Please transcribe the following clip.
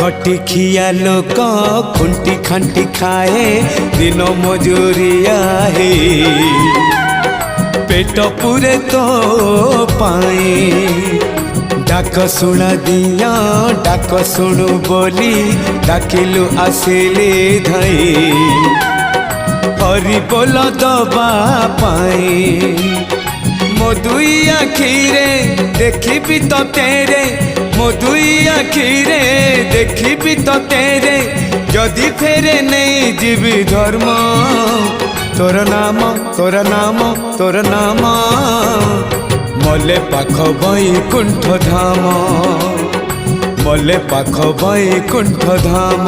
खटिखिया लोक खुंटी खांटी खाए दिन मजूरिया है पेट पूरे तो पाए डाक शुणा दिया डाक शुणु बोली डाकिलु आसिले धई हरि बोल दबा पाए मो दुई आखिरे देखी तो तेरे मो दुई आखिरे देखी तो तेरे जदि फेरे नहीं जीवी धर्म तोर नाम तोर नाम तोर नाम मले पाख बैकुंठ धाम मले पाख बैकुंठ धाम।